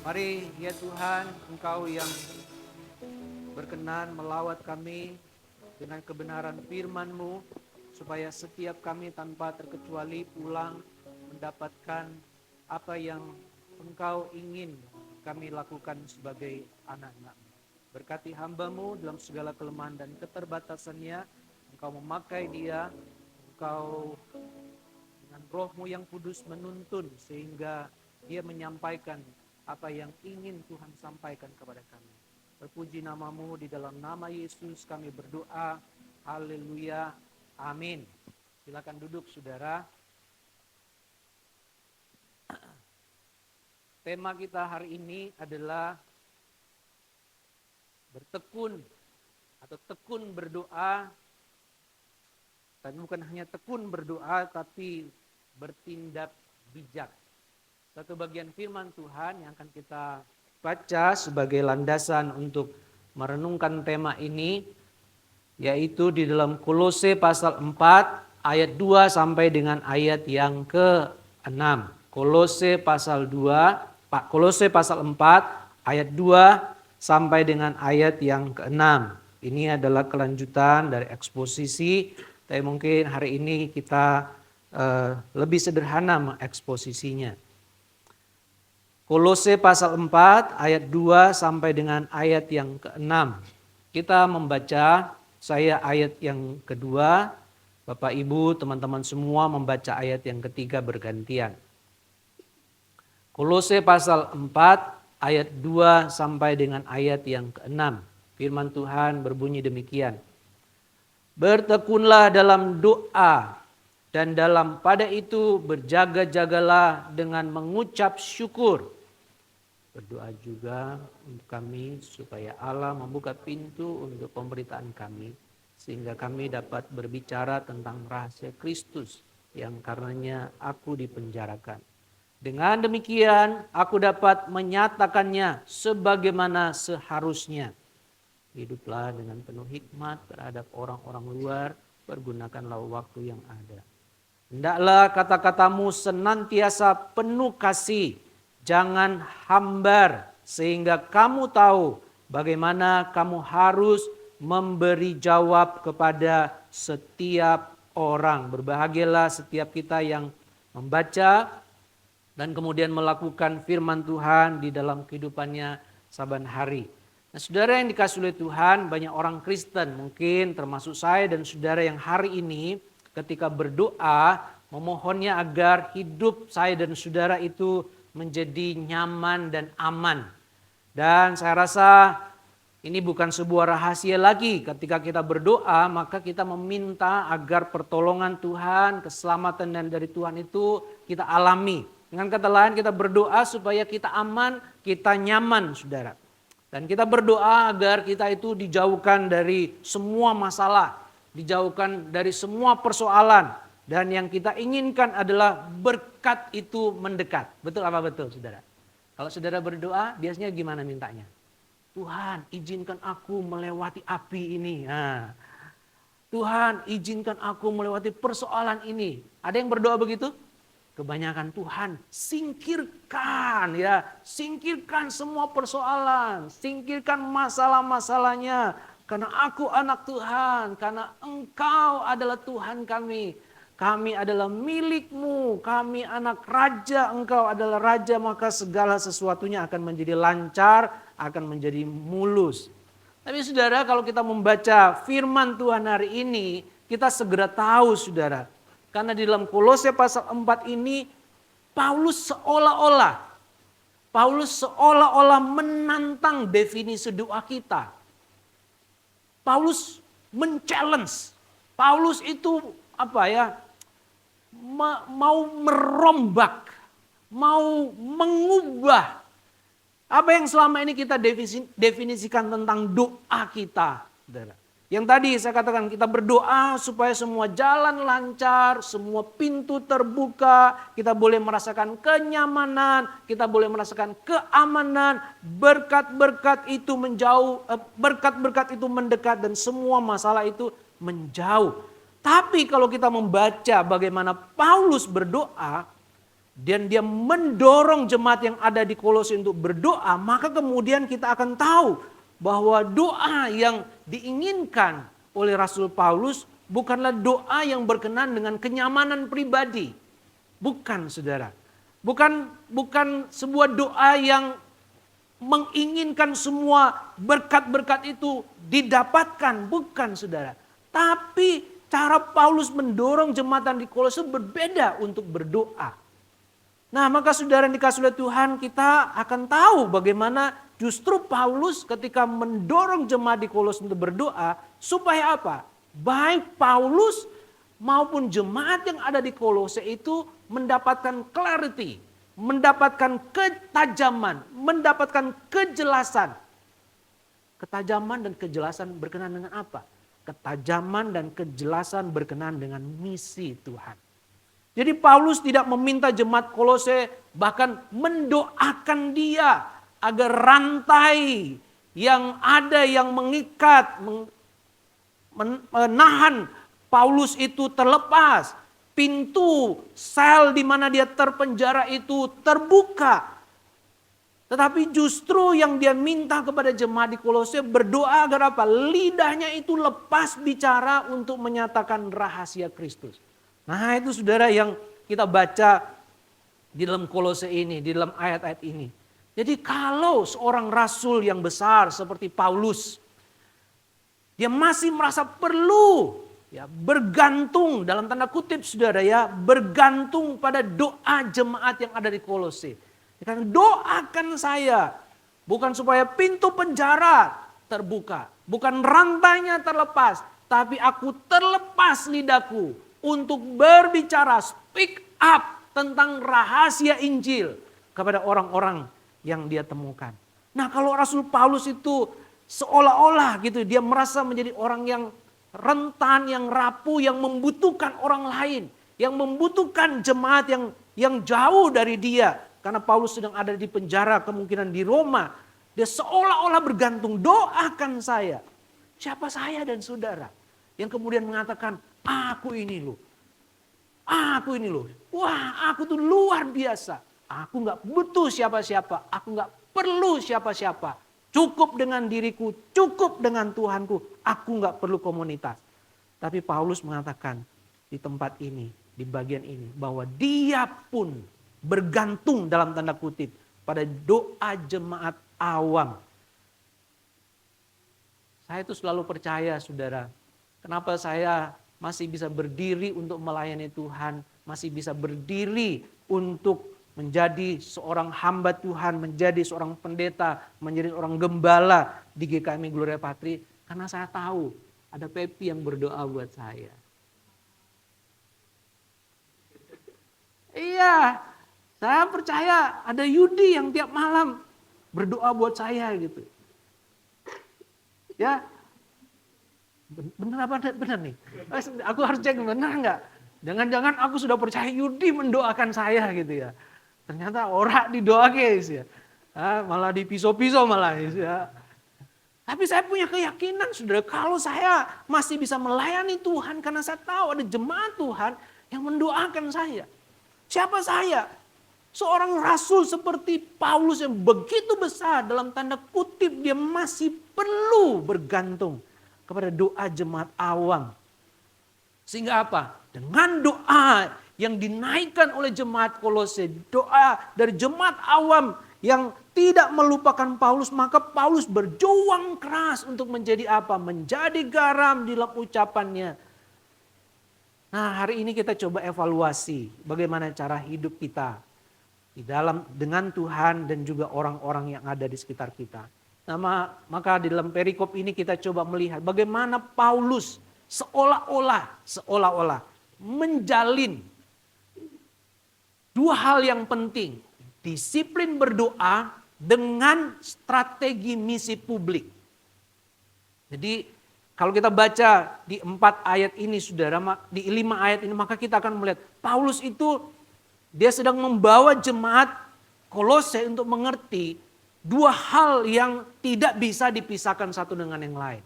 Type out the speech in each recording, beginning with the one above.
Mari ya Tuhan, Engkau yang berkenan melawat kami dengan kebenaran firman-Mu, supaya setiap kami tanpa terkecuali pulang mendapatkan apa yang Engkau ingin kami lakukan sebagai anak-anak-Mu. Berkati hamba-Mu dalam segala kelemahan dan keterbatasannya. Engkau memakai dia, Engkau dengan Roh-Mu yang kudus menuntun sehingga dia menyampaikan apa yang ingin Tuhan sampaikan kepada kami. Terpuji nama-Mu, di dalam nama Yesus kami berdoa. Haleluya. Amin. Silakan duduk saudara. Tema kita hari ini adalah bertekun atau tekun berdoa. Dan bukan hanya tekun berdoa, tapi bertindak bijak. Satu bagian firman Tuhan yang akan kita baca sebagai landasan untuk merenungkan tema ini, yaitu di dalam Kolose pasal 4 ayat 2 sampai dengan ayat yang ke-6. Kolose pasal 4 ayat 2 sampai dengan ayat yang ke-6. Ini adalah kelanjutan dari eksposisi, tapi mungkin hari ini kita lebih sederhana mengeksposisinya. Kolose pasal 4 ayat 2 sampai dengan ayat yang ke-6. Kita membaca, saya ayat yang kedua, Bapak Ibu teman-teman semua membaca ayat yang ketiga bergantian. Kolose pasal 4 ayat 2 sampai dengan ayat yang ke-6. Firman Tuhan berbunyi demikian. Bertekunlah dalam doa dan dalam pada itu berjaga-jagalah dengan mengucap syukur. Berdoa juga untuk kami supaya Allah membuka pintu untuk pemberitaan kami, sehingga kami dapat berbicara tentang rahasia Kristus yang karenanya aku dipenjarakan. Dengan demikian aku dapat menyatakannya sebagaimana seharusnya. Hiduplah dengan penuh hikmat terhadap orang-orang luar, pergunakanlah waktu yang ada. Hendaklah kata-katamu senantiasa penuh kasih, jangan hambar, sehingga kamu tahu bagaimana kamu harus memberi jawab kepada setiap orang. Berbahagialah setiap kita yang membaca dan kemudian melakukan firman Tuhan di dalam kehidupannya saban hari. Nah, saudara yang dikasihi oleh Tuhan, banyak orang Kristen mungkin termasuk saya dan saudara yang hari ini ketika berdoa memohonnya agar hidup saya dan saudara itu menjadi nyaman dan aman. Dan saya rasa ini bukan sebuah rahasia lagi, ketika kita berdoa maka kita meminta agar pertolongan Tuhan, keselamatan dan dari Tuhan itu kita alami. Dengan kata lain kita berdoa supaya kita aman, kita nyaman saudara. Dan kita berdoa agar kita itu dijauhkan dari semua masalah, dijauhkan dari semua persoalan. Dan yang kita inginkan adalah berkat itu mendekat. Betul apa betul saudara? Kalau saudara berdoa biasanya gimana mintanya? Tuhan izinkan aku melewati api ini. Nah, Tuhan izinkan aku melewati persoalan ini. Ada yang berdoa begitu? Kebanyakan Tuhan singkirkan ya. Singkirkan semua persoalan. Singkirkan masalah-masalahnya. Karena aku anak Tuhan. Karena Engkau adalah Tuhan kami. Kami adalah milik-Mu, kami anak raja, Engkau adalah raja, maka segala sesuatunya akan menjadi lancar, akan menjadi mulus. Tapi saudara, kalau kita membaca firman Tuhan hari ini, kita segera tahu saudara. Karena di dalam Kolose pasal 4 ini, Paulus seolah-olah menantang definisi doa kita. Paulus men-challenge. Paulus itu mau merombak, mau mengubah apa yang selama ini kita definisikan tentang doa kita. Yang tadi saya katakan kita berdoa supaya semua jalan lancar, semua pintu terbuka, kita boleh merasakan kenyamanan, kita boleh merasakan keamanan, berkat-berkat itu menjauh, berkat-berkat itu mendekat dan semua masalah itu menjauh. Tapi kalau kita membaca bagaimana Paulus berdoa, dan dia mendorong jemaat yang ada di Kolose untuk berdoa, maka kemudian kita akan tahu bahwa doa yang diinginkan oleh Rasul Paulus bukanlah doa yang berkenan dengan kenyamanan pribadi. Bukan, saudara. Bukan sebuah doa yang menginginkan semua berkat-berkat itu didapatkan. Bukan, saudara. Tapi cara Paulus mendorong jemaat di Kolose berbeda untuk berdoa. Nah, maka saudara yang dikasihi oleh Tuhan, kita akan tahu bagaimana justru Paulus ketika mendorong jemaat di Kolose untuk berdoa, supaya apa? Baik Paulus maupun jemaat yang ada di Kolose itu mendapatkan clarity, mendapatkan ketajaman, mendapatkan kejelasan. Ketajaman dan kejelasan berkenan dengan apa? Ketajaman dan kejelasan berkenan dengan misi Tuhan. Jadi Paulus tidak meminta jemaat Kolose, bahkan mendoakan dia agar rantai yang ada yang mengikat, menahan Paulus itu terlepas. Pintu sel di mana dia terpenjara itu terbuka. Tetapi justru yang dia minta kepada jemaat di Kolose berdoa agar apa? Lidahnya itu lepas bicara untuk menyatakan rahasia Kristus. Nah, itu saudara yang kita baca di dalam Kolose ini, di dalam ayat-ayat ini. Jadi kalau seorang rasul yang besar seperti Paulus, dia masih merasa perlu ya bergantung dalam tanda kutip saudara ya, bergantung pada doa jemaat yang ada di Kolose. Karena doakan saya, bukan supaya pintu penjara terbuka, bukan rantainya terlepas, tapi aku terlepas lidahku untuk berbicara, speak up tentang rahasia Injil kepada orang-orang yang dia temukan. Nah, kalau Rasul Paulus itu seolah-olah gitu dia merasa menjadi orang yang rentan, yang rapuh, yang membutuhkan orang lain, yang membutuhkan jemaat yang jauh dari dia. Karena Paulus sedang ada di penjara, kemungkinan di Roma. Dia seolah-olah bergantung, doakan saya. Siapa saya dan saudara? Yang kemudian mengatakan, aku ini loh. Aku ini loh. Wah, aku tuh luar biasa. Aku gak butuh siapa-siapa. Aku gak perlu siapa-siapa. Cukup dengan diriku, cukup dengan Tuhanku. Aku gak perlu komunitas. Tapi Paulus mengatakan di tempat ini, di bagian ini, bahwa dia pun bergantung dalam tanda kutip pada doa jemaat awam. Saya itu selalu percaya, saudara. Kenapa saya masih bisa berdiri untuk melayani Tuhan, masih bisa berdiri untuk menjadi seorang hamba Tuhan, menjadi seorang pendeta, menjadi seorang gembala di GKMI Gloria Patri, karena saya tahu ada Pepi yang berdoa buat saya. Iya, saya percaya ada Yudi yang tiap malam berdoa buat saya gitu. Ya, benar apa benar nih? Aku harus cek benar nggak? Jangan-jangan aku sudah percaya Yudi mendoakan saya gitu ya. Ternyata orang didoa guys ya. Malah dipiso-piso malah ya. Tapi saya punya keyakinan saudara, kalau saya masih bisa melayani Tuhan karena saya tahu ada jemaat Tuhan yang mendoakan saya. Siapa saya? Seorang rasul seperti Paulus yang begitu besar, dalam tanda kutip dia masih perlu bergantung kepada doa jemaat awam. Sehingga apa? Dengan doa yang dinaikkan oleh jemaat Kolose, doa dari jemaat awam yang tidak melupakan Paulus, maka Paulus berjuang keras untuk menjadi apa? Menjadi garam di dalam ucapannya. Nah, hari ini kita coba evaluasi bagaimana cara hidup kita di dalam dengan Tuhan dan juga orang-orang yang ada di sekitar kita. Nah, maka di dalam perikop ini kita coba melihat bagaimana Paulus seolah-olah menjalin dua hal yang penting. Disiplin berdoa dengan strategi misi publik. Jadi kalau kita baca di 4 ayat ini saudara, di 5 ayat ini maka kita akan melihat Paulus itu dia sedang membawa jemaat Kolose untuk mengerti dua hal yang tidak bisa dipisahkan satu dengan yang lain.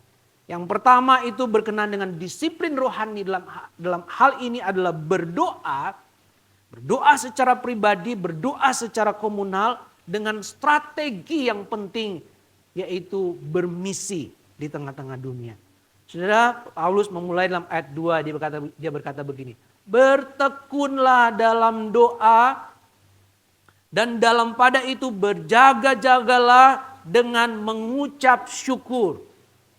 Yang pertama itu berkenaan dengan disiplin rohani dalam hal ini adalah berdoa. Berdoa secara pribadi, berdoa secara komunal dengan strategi yang penting, yaitu bermisi di tengah-tengah dunia. Saudara, Paulus memulai dalam ayat 2, dia berkata begini, bertekunlah dalam doa dan dalam pada itu berjaga-jagalah dengan mengucap syukur.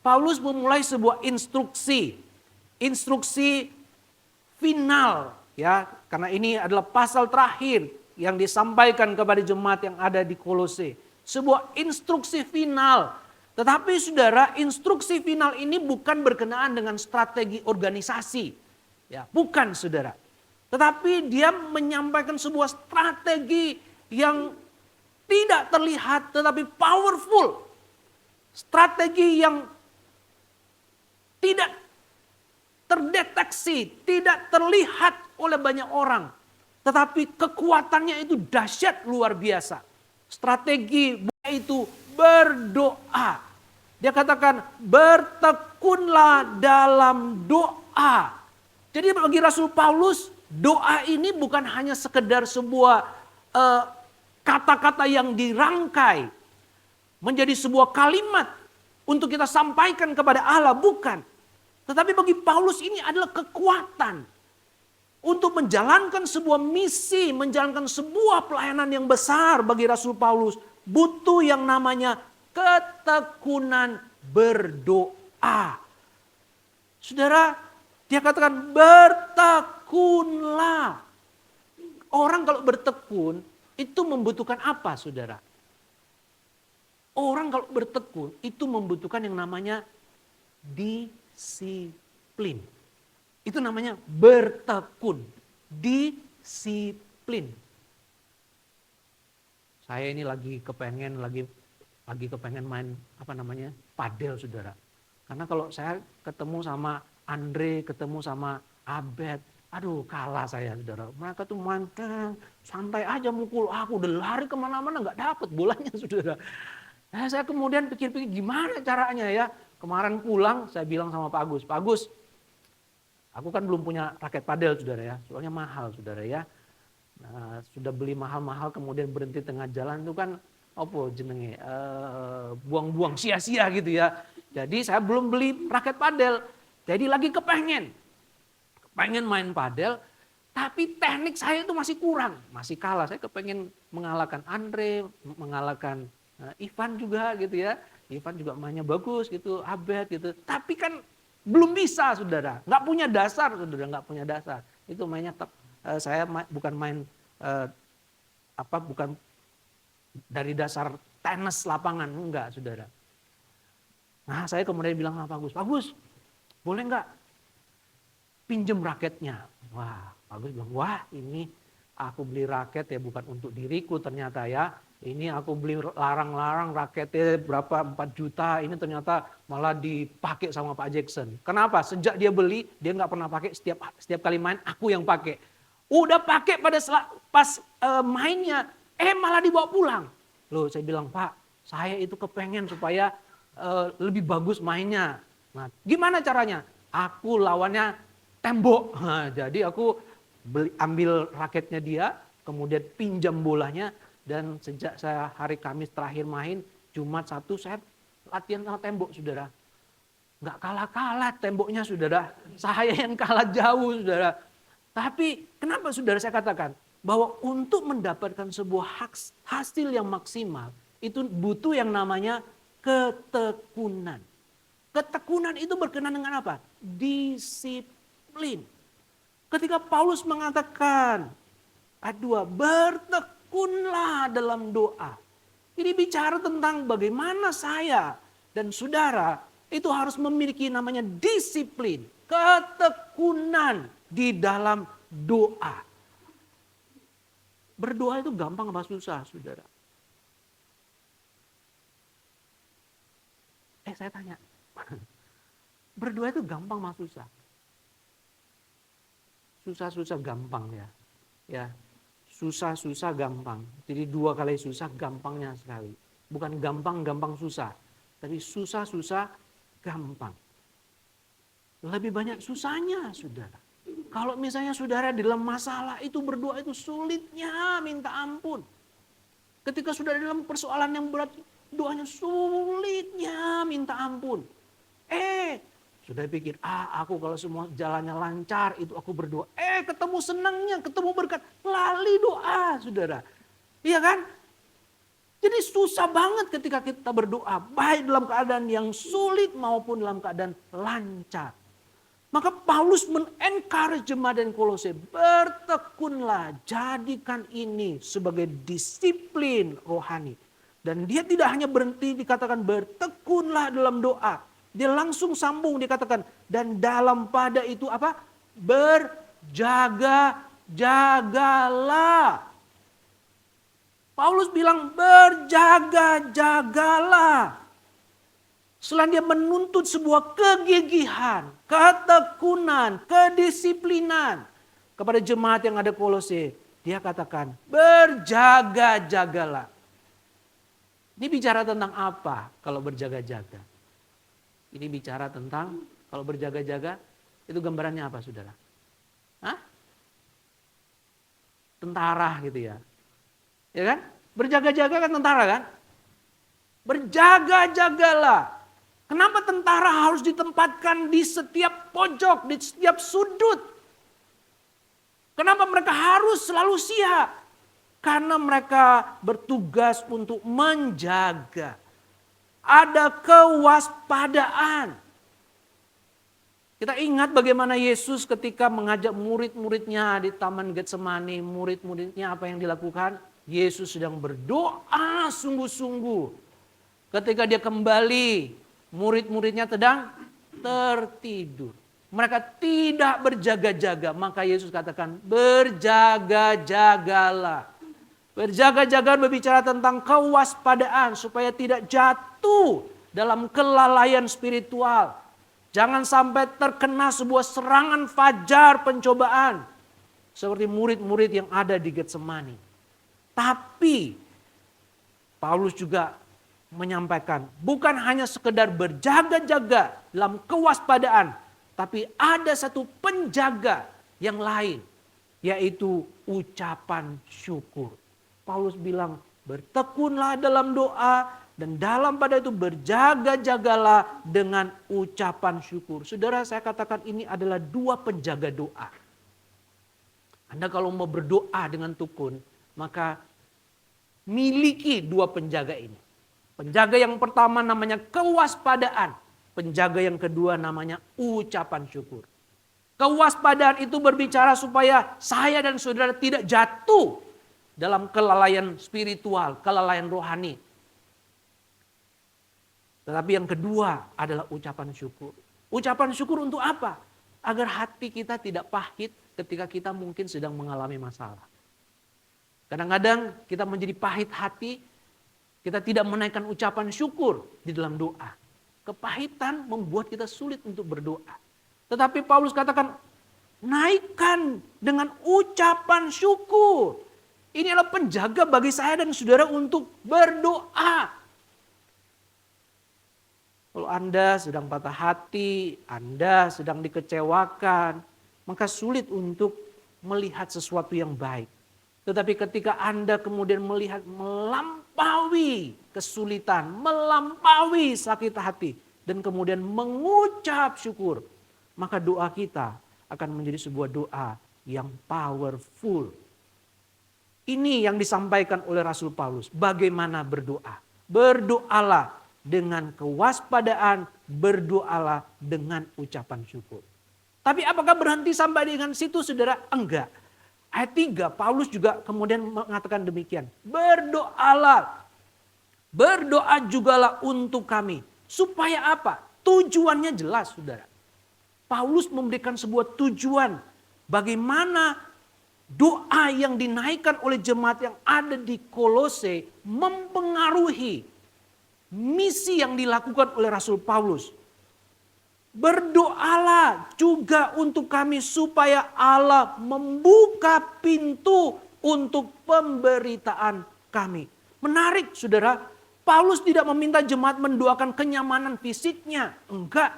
Paulus memulai sebuah instruksi final, ya, karena ini adalah pasal terakhir yang disampaikan kepada jemaat yang ada di Kolose. Sebuah instruksi final. Tetapi saudara, instruksi final ini bukan berkenaan dengan strategi organisasi. Ya, bukan saudara. Tetapi dia menyampaikan sebuah strategi yang tidak terlihat tetapi powerful. Strategi yang tidak terdeteksi, tidak terlihat oleh banyak orang. Tetapi kekuatannya itu dahsyat luar biasa. Strategi itu berdoa. Dia katakan bertekunlah dalam doa. Jadi bagi Rasul Paulus, doa ini bukan hanya sekedar sebuah kata-kata yang dirangkai menjadi sebuah kalimat untuk kita sampaikan kepada Allah, bukan. Tetapi bagi Paulus ini adalah kekuatan untuk menjalankan sebuah misi, menjalankan sebuah pelayanan yang besar. Bagi Rasul Paulus butuh yang namanya ketekunan berdoa. Saudara, dia katakan bertekunlah. Orang kalau bertekun itu membutuhkan apa, saudara? Orang kalau bertekun itu membutuhkan yang namanya disiplin. Itu namanya bertekun. Disiplin. Saya ini lagi kepengen main padel, saudara. Karena kalau saya ketemu sama Andre, ketemu sama Abed, aduh kalah saya, saudara. Mereka tuh main santai aja mukul aku, udah lari kemana-mana nggak dapet bolanya, saudara. Nah, saya kemudian pikir-pikir gimana caranya ya. Kemarin pulang saya bilang sama Pak Agus, aku kan belum punya raket padel, saudara ya, soalnya mahal, saudara ya. Nah, sudah beli mahal-mahal kemudian berhenti tengah jalan itu kan buang-buang sia-sia gitu ya. Jadi saya belum beli raket padel, jadi lagi kepengen main padel, tapi teknik saya itu masih kurang, masih kalah. Saya kepengen mengalahkan Andre, mengalahkan Ivan juga gitu ya. Ivan juga mainnya bagus gitu, Abed gitu. Tapi kan belum bisa, saudara. Nggak punya dasar, saudara, nggak punya dasar. Itu mainnya saya bukan main bukan dari dasar tenis lapangan, enggak, saudara. Nah, saya kemudian bilang sama Pak Agus, boleh nggak pinjem raketnya? Wah, Pak Agus bilang, wah ini aku beli raket ya bukan untuk diriku ternyata ya. Ini aku beli larang-larang raketnya berapa 4 juta, ini ternyata malah dipakai sama Pak Jackson. Kenapa? Sejak dia beli, dia nggak pernah pakai, setiap kali main aku yang pakai. Udah pakai pas mainnya, malah dibawa pulang. Loh, saya bilang, Pak, saya itu kepengen supaya lebih bagus mainnya. Nah, gimana caranya? Aku lawannya tembok. Nah, jadi aku ambil raketnya dia, kemudian pinjam bolanya. Dan sejak saya hari Kamis terakhir main, Jumat 1 saya latihan sama tembok, saudara. Nggak kalah-kalah temboknya, saudara. Saya yang kalah jauh, saudara. Tapi kenapa, saudara, saya katakan bahwa untuk mendapatkan sebuah hasil yang maksimal, itu butuh yang namanya ketekunan. Ketekunan itu berkenaan dengan apa? Disiplin. Ketika Paulus mengatakan, ayat 2, bertekunlah dalam doa. Ini bicara tentang bagaimana saya dan saudara itu harus memiliki namanya disiplin, ketekunan di dalam doa. Berdoa itu gampang apa susah, saudara? Saya tanya, berdoa itu gampang apa susah? Susah-susah gampang ya. Ya, susah-susah gampang. Jadi 2 kali susah gampangnya sekali. Bukan gampang-gampang susah. Tapi susah-susah gampang. Lebih banyak susahnya, saudara. Kalau misalnya saudara dalam masalah itu berdoa itu sulitnya minta ampun. Ketika sudah dalam persoalan yang berat, doanya sulitnya minta ampun. Sudah pikir, aku kalau semua jalannya lancar itu aku berdoa. Ketemu senangnya, ketemu berkat, lali doa saudara. Iya kan? Jadi susah banget ketika kita berdoa, baik dalam keadaan yang sulit maupun dalam keadaan lancar. Maka Paulus men-encourage jemaat dan Kolose, bertekunlah, jadikan ini sebagai disiplin rohani. Dan dia tidak hanya berhenti dikatakan bertekunlah dalam doa. Dia langsung sambung dikatakan, dan dalam pada itu apa? Berjaga-jagalah. Paulus bilang berjaga-jagalah. Selain dia menuntut sebuah kegigihan, ketekunan, kedisiplinan kepada jemaat yang ada Kolose, dia katakan berjaga-jagalah. Ini bicara tentang apa kalau berjaga-jaga? Ini bicara tentang kalau berjaga-jaga itu gambarannya apa saudara? Tentara gitu ya. Ya kan? Berjaga-jaga kan tentara kan? Berjaga-jagalah. Kenapa tentara harus ditempatkan di setiap pojok, di setiap sudut? Kenapa mereka harus selalu siap? Karena mereka bertugas untuk menjaga. Ada kewaspadaan. Kita ingat bagaimana Yesus ketika mengajak murid-muridnya di Taman Getsemani, murid-muridnya apa yang dilakukan? Yesus sedang berdoa sungguh-sungguh. Ketika dia kembali, murid-muridnya sedang tertidur. Mereka tidak berjaga-jaga. Maka Yesus katakan berjaga-jagalah. Berjaga-jaga berbicara tentang kewaspadaan. Supaya tidak jatuh dalam kelalaian spiritual. Jangan sampai terkena sebuah serangan fajar pencobaan. Seperti murid-murid yang ada di Getsemani. Tapi Paulus juga menyampaikan bukan hanya sekedar berjaga-jaga dalam kewaspadaan, tapi ada satu penjaga yang lain, yaitu ucapan syukur. Paulus bilang bertekunlah dalam doa dan dalam pada itu berjaga-jagalah dengan ucapan syukur. Saudara, saya katakan ini adalah dua penjaga doa. Anda kalau mau berdoa dengan tekun, maka miliki dua penjaga ini. Penjaga yang pertama namanya kewaspadaan. Penjaga yang kedua namanya ucapan syukur. Kewaspadaan itu berbicara supaya saya dan saudara tidak jatuh dalam kelalaian spiritual, kelalaian rohani. Tetapi yang kedua adalah ucapan syukur. Ucapan syukur untuk apa? Agar hati kita tidak pahit ketika kita mungkin sedang mengalami masalah. Kadang-kadang kita menjadi pahit hati, kita tidak menaikkan ucapan syukur di dalam doa. Kepahitan membuat kita sulit untuk berdoa. Tetapi Paulus katakan, naikkan dengan ucapan syukur. Ini adalah penjaga bagi saya dan saudara untuk berdoa. Kalau Anda sedang patah hati, Anda sedang dikecewakan, maka sulit untuk melihat sesuatu yang baik. Tetapi ketika Anda kemudian melihat melampaui kesulitan, melampaui sakit hati, dan kemudian mengucap syukur, maka doa kita akan menjadi sebuah doa yang powerful. Ini yang disampaikan oleh Rasul Paulus. Bagaimana berdoa? Berdoalah dengan kewaspadaan, berdoalah dengan ucapan syukur. Tapi apakah berhenti sampai dengan situ, saudara? Enggak. Ayat 3, Paulus juga kemudian mengatakan demikian. Berdoalah. Berdoa jugalah untuk kami. Supaya apa? Tujuannya jelas, saudara. Paulus memberikan sebuah tujuan. Bagaimana doa yang dinaikkan oleh jemaat yang ada di Kolose mempengaruhi misi yang dilakukan oleh Rasul Paulus. Berdoalah juga untuk kami supaya Allah membuka pintu untuk pemberitaan kami. Menarik, saudara. Paulus tidak meminta jemaat mendoakan kenyamanan fisiknya. Enggak.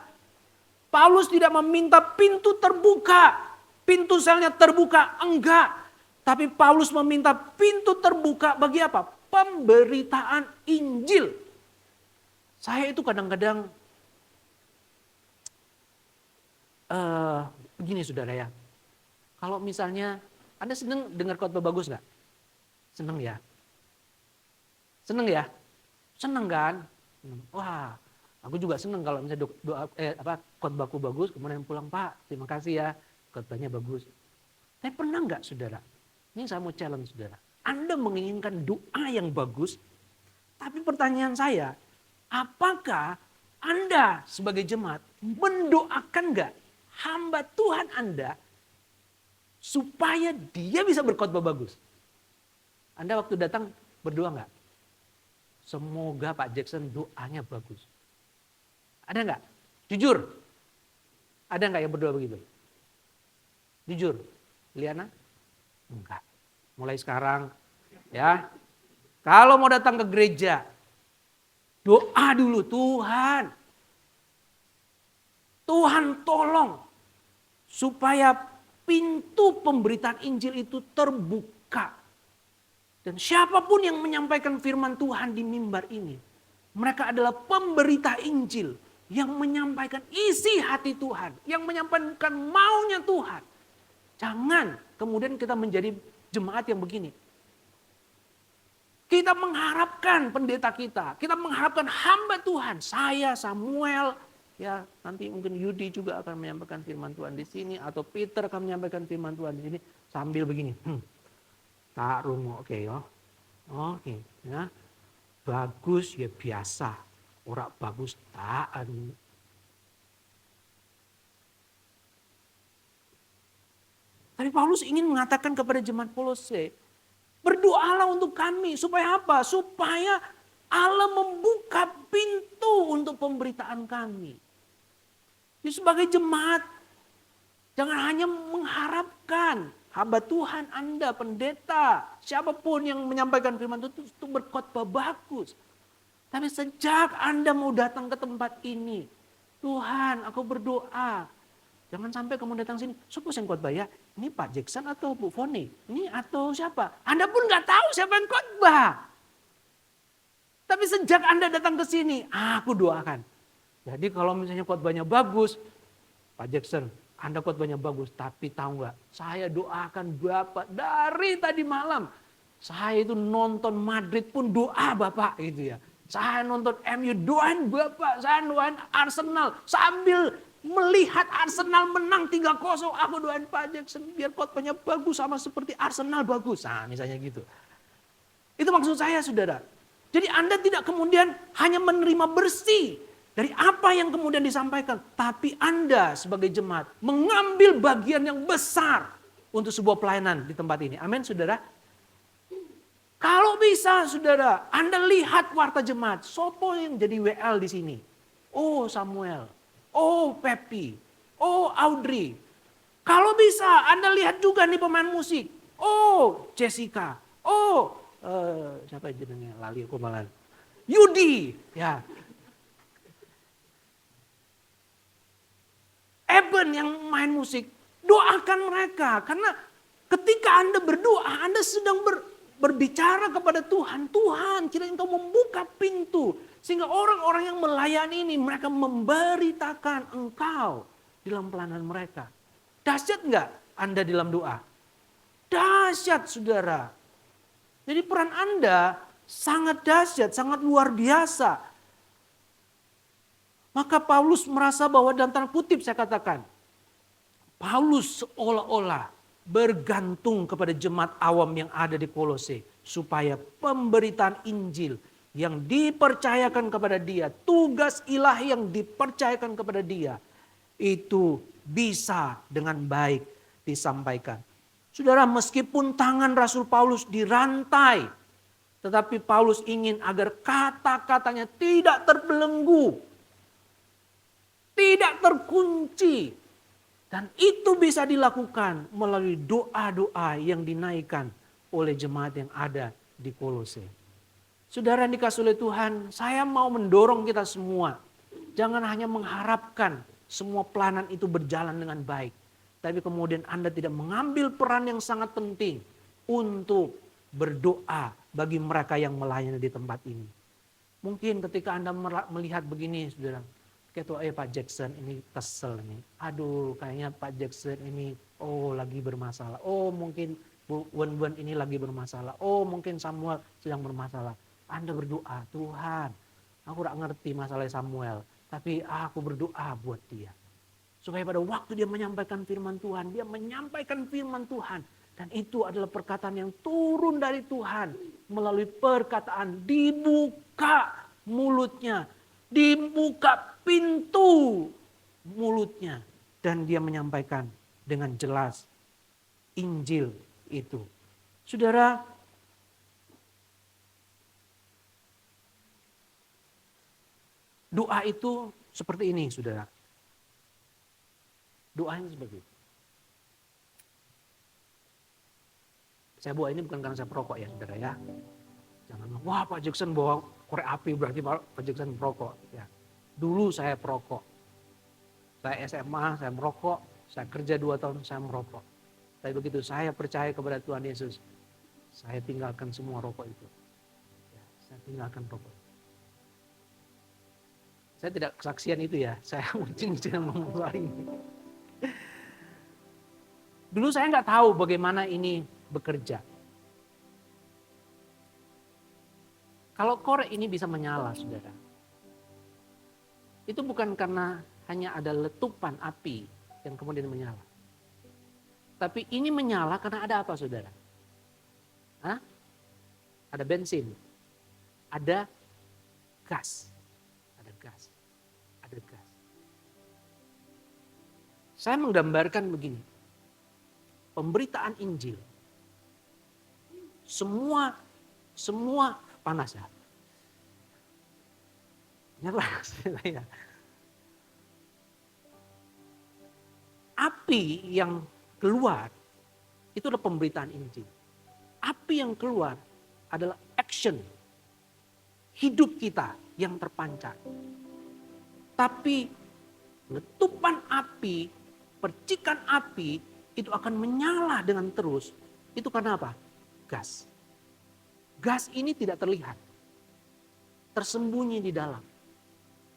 Paulus tidak meminta pintu terbuka. pintu selnya terbuka? Enggak. Tapi Paulus meminta pintu terbuka bagi apa? Pemberitaan Injil. Saya itu kadang-kadang begini saudara ya. Kalau misalnya Anda senang dengar khotbah bagus nggak? Senang ya? Senang ya? Senang kan? Wah, aku juga senang kalau misalnya khotbahku bagus, kemudian pulang, Pak, terima kasih ya, khotbahnya bagus. Tapi pernah nggak saudara? Ini saya mau challenge saudara. Anda menginginkan doa yang bagus, tapi pertanyaan saya, apakah Anda sebagai jemaat mendoakan nggak hamba Tuhan Anda supaya dia bisa berkhotbah bagus? Anda waktu datang berdoa nggak? Semoga Pak Jackson doanya bagus. Ada nggak? Jujur. Ada nggak yang berdoa begitu? Jujur. Liana? Enggak. Mulai sekarang ya. Kalau mau datang ke gereja, doa dulu, Tuhan. Tuhan tolong supaya pintu pemberitaan Injil itu terbuka. Dan siapapun yang menyampaikan firman Tuhan di mimbar ini, mereka adalah pemberita Injil yang menyampaikan isi hati Tuhan, yang menyampaikan maunya Tuhan. Jangan kemudian kita menjadi jemaat yang begini. Kita mengharapkan pendeta kita mengharapkan hamba Tuhan, saya, Samuel, ya nanti mungkin Yudi juga akan menyampaikan firman Tuhan di sini, atau Peter akan menyampaikan firman Tuhan di sini sambil begini. Tak rungu oke ya. Oke ya. Bagus ya biasa. Ora bagus tak. Tapi Paulus ingin mengatakan kepada jemaat Kolose, berdoalah untuk kami supaya apa? Supaya Allah membuka pintu untuk pemberitaan kami. Jadi sebagai jemaat, jangan hanya mengharapkan hamba Tuhan Anda, pendeta, siapapun yang menyampaikan firman Tuhan itu berkhotbah bagus. Tapi sejak Anda mau datang ke tempat ini, Tuhan aku berdoa, jangan sampai kamu datang sini, suppose yang khotbah ya, ini Pak Jackson atau Bu Foni, ini atau siapa? Anda pun nggak tahu siapa yang khotbah. Tapi sejak Anda datang ke sini, aku doakan. Jadi kalau misalnya khotbahnya bagus, Pak Jackson, Anda khotbahnya bagus, tapi tahu nggak? Saya doakan Bapak dari tadi malam. Saya itu nonton Madrid pun doa Bapak gitu ya. Saya nonton MU doain Bapak, saya doain Arsenal sambil melihat Arsenal menang 3-0, aku doain Pak Jackson biar khotbahnya bagus sama seperti Arsenal bagus. Nah, misalnya gitu. Itu maksud saya, Saudara. Jadi Anda tidak kemudian hanya menerima bersih dari apa yang kemudian disampaikan. Tapi Anda sebagai jemaat mengambil bagian yang besar untuk sebuah pelayanan di tempat ini. Amin saudara. Kalau bisa saudara, Anda lihat warta jemaat. Sopo yang jadi WL di sini. Oh Samuel. Oh Pepi. Oh Audrey. Kalau bisa Anda lihat juga nih pemain musik. Oh Jessica. Oh siapa jenengnya lali aku malah. Yudi. Ya. Eben yang main musik, doakan mereka. Karena ketika Anda berdoa, Anda sedang berbicara kepada Tuhan. Tuhan, kiranya Engkau membuka pintu. Sehingga orang-orang yang melayani ini, mereka memberitakan Engkau dalam pelayanan mereka. Dahsyat enggak Anda dalam doa? Dahsyat saudara. Jadi peran Anda sangat dahsyat, sangat luar biasa. Maka Paulus merasa bahwa dalam tanda kutip saya katakan, Paulus seolah-olah bergantung kepada jemaat awam yang ada di Kolose. Supaya pemberitaan Injil yang dipercayakan kepada dia, tugas ilahi yang dipercayakan kepada dia, itu bisa dengan baik disampaikan. Saudara, meskipun tangan Rasul Paulus dirantai, tetapi Paulus ingin agar kata-katanya tidak terbelenggu, tidak terkunci. Dan itu bisa dilakukan melalui doa-doa yang dinaikkan oleh jemaat yang ada di Kolose. Saudara yang dikasihi oleh Tuhan, saya mau mendorong kita semua. Jangan hanya mengharapkan semua pelayanan itu berjalan dengan baik. tapi kemudian Anda tidak mengambil peran yang sangat penting untuk berdoa bagi mereka yang melayani di tempat ini. Mungkin ketika Anda melihat begini, saudara, ketua Pak Jackson ini kesel nih. Aduh, kayaknya Pak Jackson ini lagi bermasalah. Mungkin Bu Wen ini lagi bermasalah. Mungkin Samuel sedang bermasalah. Anda berdoa, Tuhan, aku gak ngerti masalah Samuel, tapi aku berdoa buat dia. Supaya pada waktu dia menyampaikan firman Tuhan, dia menyampaikan firman Tuhan. Dan itu adalah perkataan yang turun dari Tuhan. Melalui perkataan, dibuka mulutnya. Dibuka pintu mulutnya. Dan dia menyampaikan dengan jelas Injil itu. Saudara, doa itu seperti ini, saudara. Doanya seperti itu. Saya bawa ini bukan karena saya perokok ya, saudara ya. Jangan, wah Pak Jackson bawa korek api berarti Pak Jackson perokok. Ya. Dulu saya perokok. Saya SMA, saya merokok. Saya kerja 2 tahun, saya merokok. Tapi begitu saya percaya kepada Tuhan Yesus, saya tinggalkan semua rokok itu. Ya, saya tinggalkan rokok. Saya tidak kesaksian itu ya, saya mungkin sedang ngomong soal ini. Dulu saya nggak tahu bagaimana ini bekerja. Kalau korek ini bisa menyala, saudara, itu bukan karena hanya ada letupan api yang kemudian menyala. Tapi ini menyala karena ada apa, saudara? Ada bensin, ada gas, ada gas. Saya menggambarkan begini, pemberitaan Injil, semua panas ya. Nyala ya. Api yang keluar itu adalah pemberitaan Injil. Api yang keluar adalah action hidup kita yang terpancar. Tapi letupan api, percikan api itu akan menyala dengan terus. Itu karena apa? Gas. Gas ini tidak terlihat. Tersembunyi di dalam.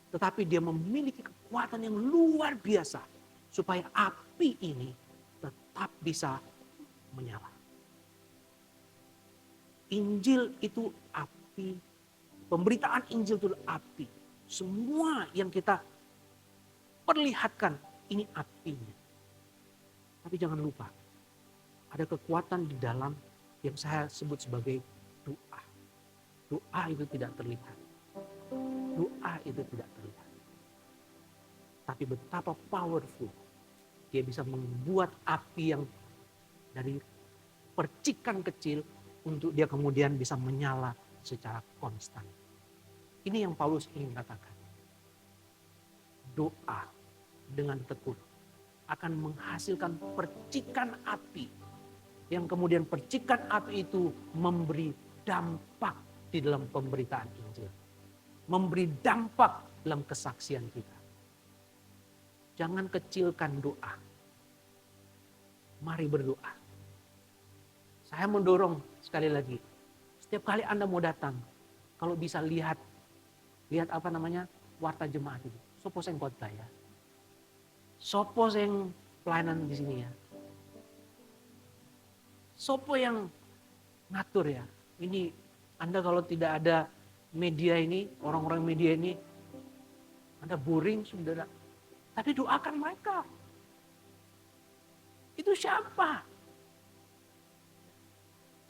Tetapi dia memiliki kekuatan yang luar biasa. Supaya api ini tetap bisa menyala. Injil itu api. Pemberitaan Injil itu api. Semua yang kita perlihatkan ini apinya. Tapi jangan lupa. Ada kekuatan di dalam yang saya sebut sebagai doa. Doa itu tidak terlihat. Doa itu tidak terlihat. Tapi betapa powerful. Dia bisa membuat api yang dari percikan kecil untuk dia kemudian bisa menyala secara konstan. Ini yang Paulus ingin katakan. Doa dengan tekun akan menghasilkan percikan api. Yang kemudian percikan api itu memberi dampak di dalam pemberitaan Injil. Memberi dampak dalam kesaksian kita. Jangan kecilkan doa. Mari berdoa. Saya mendorong sekali lagi. Setiap kali Anda mau datang, kalau bisa lihat apa namanya, warta jemaat itu. Sopo sing khotbah ya. Sopo sing pelayanan di sini ya. Sopo yang ngatur ya. Ini Anda kalau tidak ada media ini, orang-orang media ini, Anda boring saudara. Tapi doakan mereka. Itu siapa?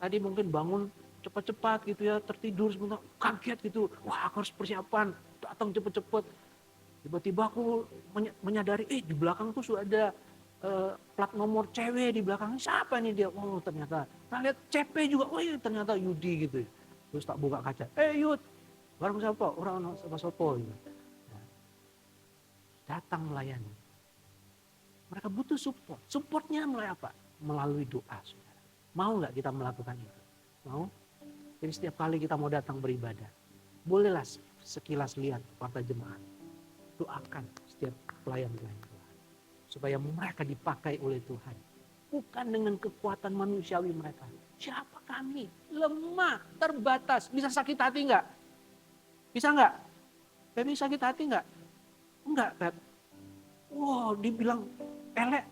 Tadi mungkin bangun cepat-cepat gitu ya, tertidur sebentar, kaget gitu. Wah, aku harus persiapan, datang cepat-cepat. Tiba-tiba aku menyadari, di belakang tuh sudah ada plat nomor cewek di belakang. Siapa nih dia? Oh, ternyata. Nah, lihat CP juga, ternyata Yudi gitu. Terus tak buka kaca, Yud, bareng siapa? Orang sama sopo gitu. Datang melayani. Mereka butuh support. Supportnya melalui apa? Melalui doa, saudara. Mau nggak kita melakukan itu? Mau? Jadi setiap kali kita mau datang beribadah, bolehlah sekilas lihat warta jemaat. Doakan setiap pelayan-pelayan Tuhan. supaya mereka dipakai oleh Tuhan. Bukan dengan kekuatan manusiawi mereka. Siapa kami? Lemah, terbatas. Bisa sakit hati enggak? Bisa enggak? Feby sakit hati enggak? Enggak, Feb. Wow, dibilang elek,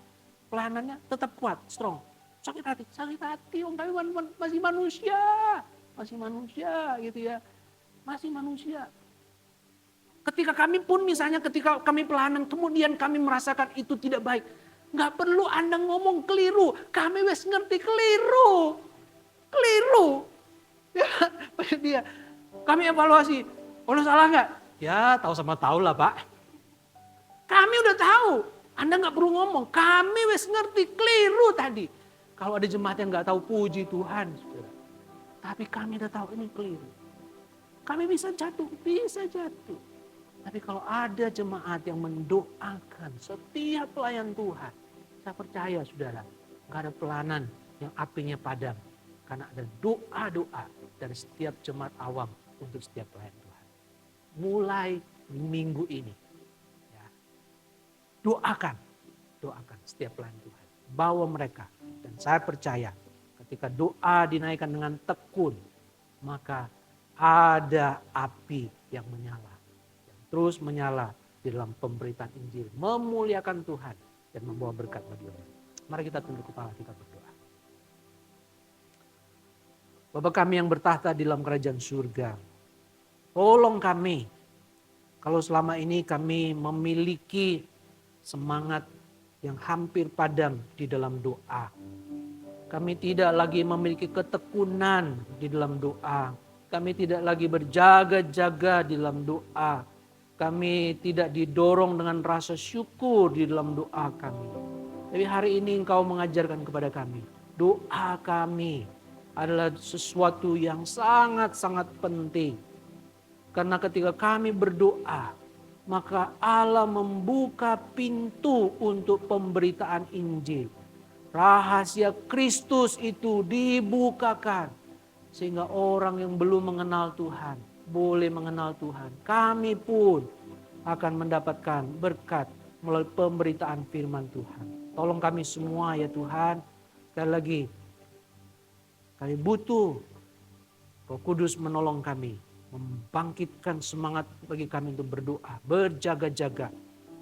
pelayanannya tetap kuat, strong. Sakit hati. Om kami masih manusia gitu ya. Masih manusia. Ketika kami pun misalnya ketika kami pelayanan kemudian kami merasakan itu tidak baik. Nggak perlu Anda ngomong keliru. Kami wes ngerti keliru. Ya, dia. Kami evaluasi. Kalau salah nggak? Ya tahu sama tahu lah Pak. Kami udah tahu. Anda nggak perlu ngomong. Kami wes ngerti keliru tadi. Kalau ada jemaat yang nggak tahu puji Tuhan. Tapi kami udah tahu ini keliru. Kami bisa jatuh. Tapi kalau ada jemaat yang mendoakan setiap pelayan Tuhan. Saya percaya saudara. Gak ada pelayanan yang apinya padam. Karena ada doa-doa dari setiap jemaat awam untuk setiap pelayan Tuhan. Mulai minggu ini. Ya, doakan setiap pelayan Tuhan. Bawa mereka. Dan saya percaya ketika doa dinaikkan dengan tekun. Maka ada api yang menyala. Terus menyala di dalam pemberitaan Injil. Memuliakan Tuhan dan membawa berkat bagi orang. Mari kita tunduk kepala, kita berdoa. Bapa kami yang bertahta di dalam kerajaan surga. Tolong kami. Kalau selama ini kami memiliki semangat yang hampir padam di dalam doa. Kami tidak lagi memiliki ketekunan di dalam doa. Kami tidak lagi berjaga-jaga di dalam doa. Kami tidak didorong dengan rasa syukur di dalam doa kami. Tapi hari ini Engkau mengajarkan kepada kami. Doa kami adalah sesuatu yang sangat-sangat penting. Karena ketika kami berdoa, maka Allah membuka pintu untuk pemberitaan Injil. Rahasia Kristus itu dibukakan. Sehingga orang yang belum mengenal Tuhan boleh mengenal Tuhan. Kami pun akan mendapatkan berkat melalui pemberitaan firman Tuhan. Tolong kami semua ya Tuhan. Sekali lagi, kami butuh Roh Kudus menolong kami. Membangkitkan semangat bagi kami untuk berdoa. Berjaga-jaga.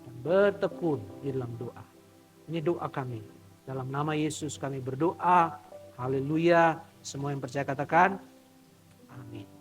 Dan bertekun di dalam doa. Ini doa kami. Dalam nama Yesus kami berdoa. Haleluya. Semua yang percaya katakan. Amin.